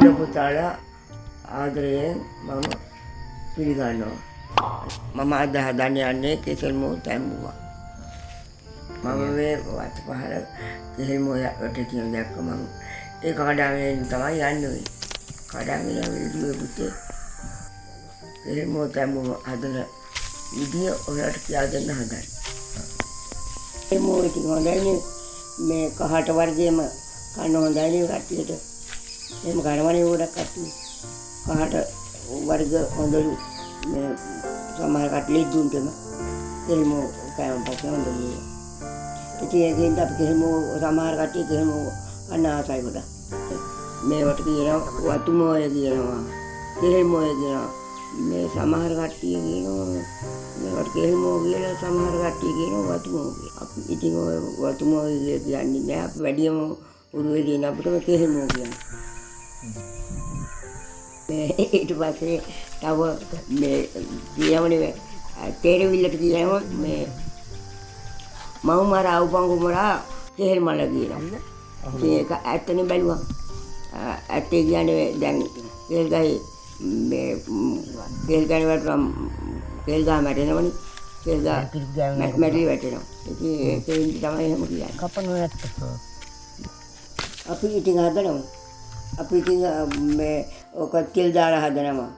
මූල පුතාලා ආදරයෙන් මම පිළිගන්නවා. මම අද හදන්න යන්නේ කෙසෙල් මූ තැඹුවා. මම මේ වත් පහල කෙසෙල් මූ යට කියන දැක්ක මම ඒක කඩාගෙන තමයි යන්නේ. කඩාගෙන වීඩියෝ පුතේ කෙසෙල් මූ තැඹුවා හදන විදිය ඔයාලට කියලා දෙන්න හදන්නේ. මේ මූ ඉතින් හොඳයි මේ කහට වර්ගයේම කන්න හොඳයි කට්ටියට. එහෙම කරවනේ ගොඩක් කට්ටිය. කහට වර්ග හොඳලු මේ සමහර කට්ටිය දුන්ටම එහෙම කෑම පස්සේ හොඳලු. ඉතින් ඒකෙන් අපි එහෙම සමහර කට්ටිය එහෙම කන්න ආසයි ගොඩක්. මේවට කියනවා වතුමෝය කියනවා. එහෙමෝය කියනවා. මේ සමහර කට්ටිය කියනවා මේවට එහෙමෝ කියලා සමහර කට්ටිය කියනවා වතුමෝ කියලා. අපි ඉතින් ඔය වතුමෝ කියන්නේ නෑ අපි වැඩියම උරුවේ දින අපිට එහෙමෝ කියන්නේ. ඊට පස්සේ තව මේ කියවනේ තේරවිල්ලට කියනවා මේ මව්මර අවපංගුමරා කෙහෙල් මල කියනවා. ඒක ඇත්තනේ බැලුවා. ඇත්තේ කියන්නේ දැන් කෙහෙල් ගහේ මේ කෙහෙල් ගහේ වටම කෙහෙල් ගහ මැටෙනවනේ. කෙහෙල් ගහ මැටි වැටෙනවා. ඉතින් ඒකෙන් තමයි එහෙම කියන්නේ. කපනවා ඇත්ත. අපි ඉතින් හදනවා. අපි ඉතින් මේ ඔක තෙල් දාලා හදනවා.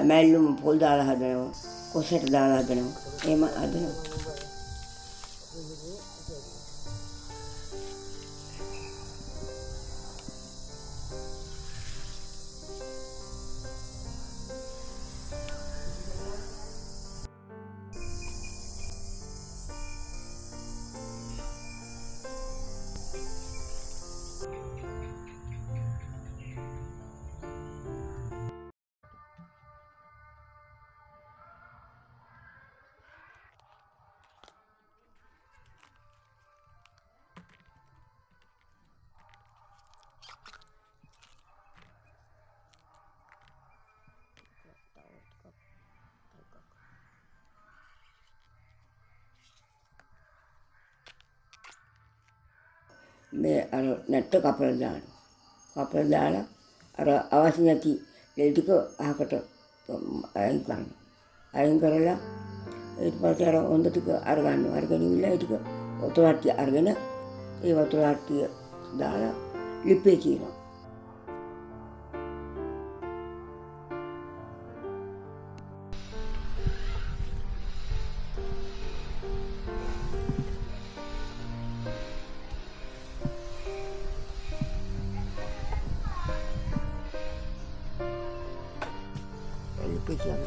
මැල්ලුම් පොල් දාලා හදනවා. කොසට දාලා හදනවා. එහෙම හදනවා. මේ අර නැට්ට කපලා දානවා. කපලා දාලා අර අවශ්‍ය නැති ලේ ටික අහකට අයින් කරනවා. අයින් කරලා ඊට පස්සේ අර හොඳ ටික අරගන්නවා. අරගෙන ඉවිල්ලා ඒ ටික වතුර හට්ටිය අරගෙන ඒ වතුර හට්ටිය දාලා ලිපේ කියනවා. Kejam.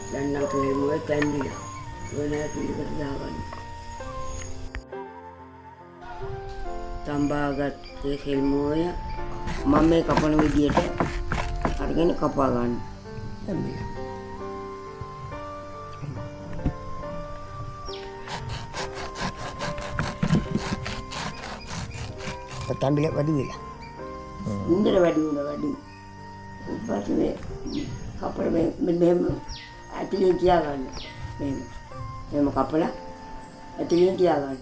Dan nak kehimuan dia, mana pilih kerjaan. Tambah agak kehimuan, mama kapan video tu, harganya kapalan. Tambil apa dulu lah? Ini dah wadi. Lepas ni kapal memang ඇතිලින් තියාගන්න. මෙහෙම කපලා ඇතිලින් තියාගන්න.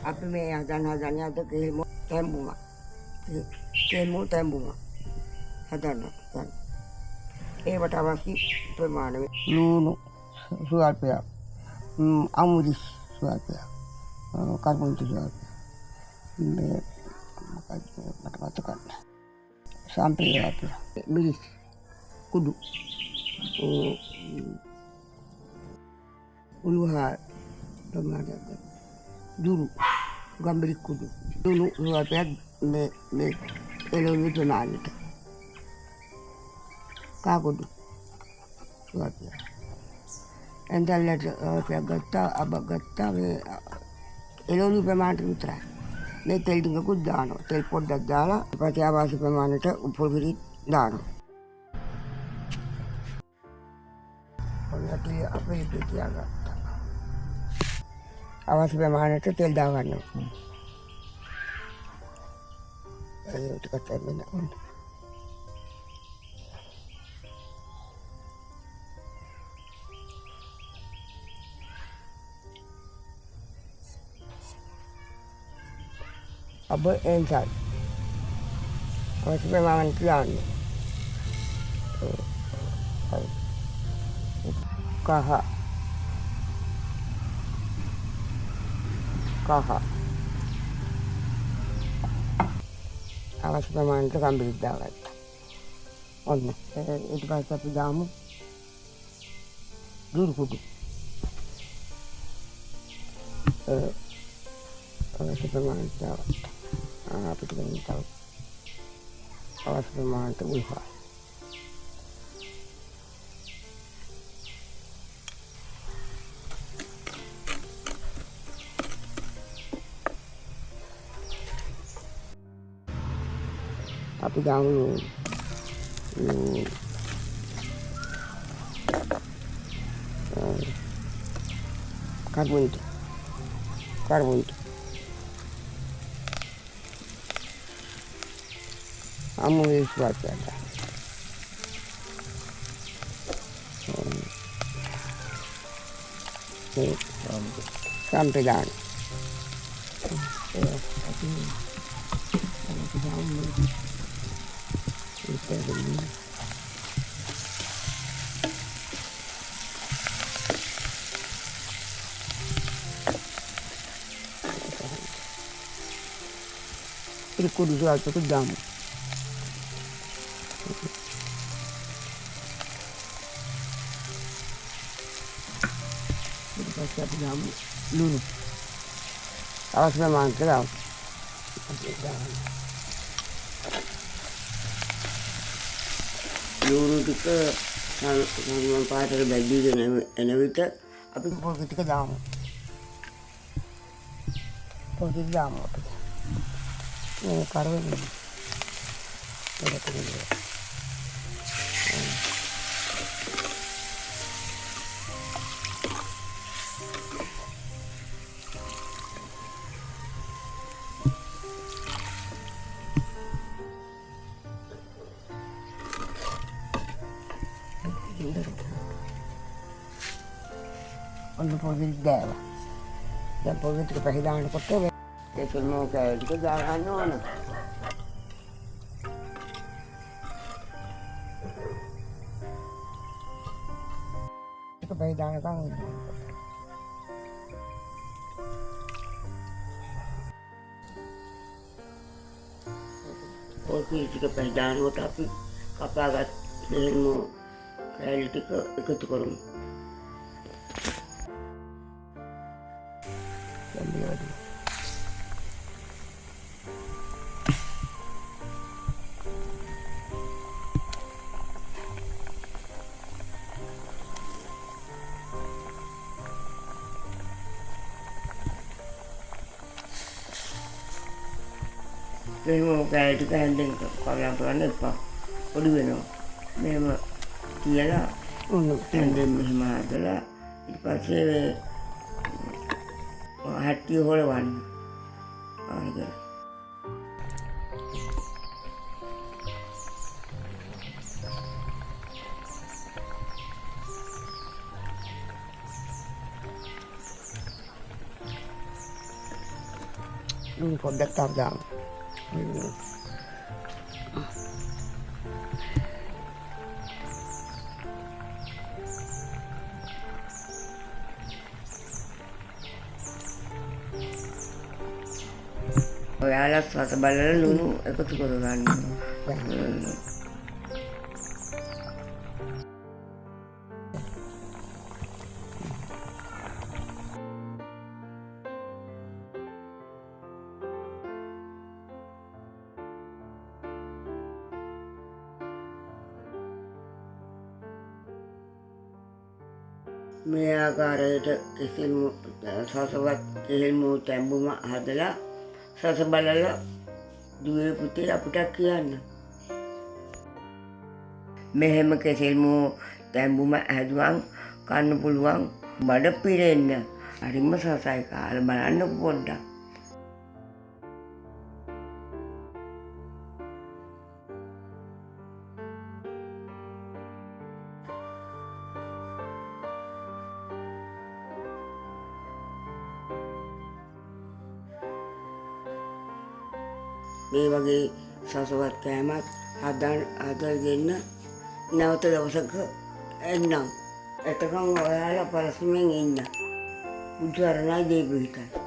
අපි මේ හදන්න අද කෙල්මෝ තැඹුවා. කෙල්මෝ තැඹුවා. හදන්න. ඒවට අවශ්‍ය ප්‍රමාණය ලුණු ස්වල්පයක්, අමුරිස් ස්වල්පයක්, කර්බුන්ටි ස්වල්පයක්, මේ මොකක්ද මට මතක නැහැ. සම්ප්‍රදාය මිරිස් කුඩු උළුහාර ප්‍රමාණයක් දුරු ගම්බරි කුඩු දුරු ස්වල්පයක් මේ එළවලු ප්‍රමාණයට කාගොඩු ස්වල්පයක් ඇඳල්ලට ස්වල්පයක් ගත්තා අබ ගත්තා මේ එළවලු ප්‍රමාණයට විතරයි. මේ තෙල් ටිකකුත් දානවා. තෙල් පොඩ්ඩක් දාලා ඊපස්සේ අවශ්‍ය ප්‍රමාණයට උපුල් දානවා. ඔන්නට අපේ පිටියාගත්තා. අවශ්‍ය ප්‍රමාණයට තෙල් දාගන්නවා. ඒක ටිකක් වෙන ඕන. अब inside उसमें मामन किया कहा අවශ්‍ය ප්‍රමාණයට කම්බිලි දාගත්තා. ඔන්න ඊට පස්සේ අපි දාමු දුරු කුඩු. අවශ්‍ය ප්‍රමාණයට දාගත්තා. අපිට ගන්න තව අවශ්‍ය ප්‍රමාණයට උල්පා. අපි දාමු කර්බුන්ටි අමුරිස් ස්වල්පයක් සම්ප්‍රදාන ini kudu jual itu jamu. Ini pasti ada jamu lulu. Awas memang kerap. Lulu itu sama pada bagi dengan itu, tapi kalau kita jamu, kalau kita jamu. Karun ada tunggu untuk posisi dewa dan posisi kepahidangan kotor. Kesel mau kayak gitu jangan nona. Kepahidangan kamu. Posisi kepahidangan tapi kapagat ilmu kayak gitu ikut kurung. Ambil aja. Mau kayak itu kan ding kalau pelan apa udah benar memang dia lah tandem sama adalah pasti hati orang ada ini kok daftar jam. ඔයාලත් රස බලලා ලුණු එකතු කරගන්න. මේ ආකාරයට කිසිම සසවත් කෙහෙල් මූ තැඹුම හදලා සස බලලා දුවේ පුතේ අපිට කියන්න. මෙහෙම කෙසෙල් මූ තැඹුම හැදුවම් කන්න පුළුවන් බඩ පිරෙන්න. හරිම සසයි කාලා බලන්න පොඩ්ඩක්. මේ වගේ සසවත් කෑමක් හදලා දෙන්න නැවත දවසක එන්නම්. එතකන් ඔයාලා පරස්සමෙන් ඉන්න. බුදුරණයි දෙවියන්ට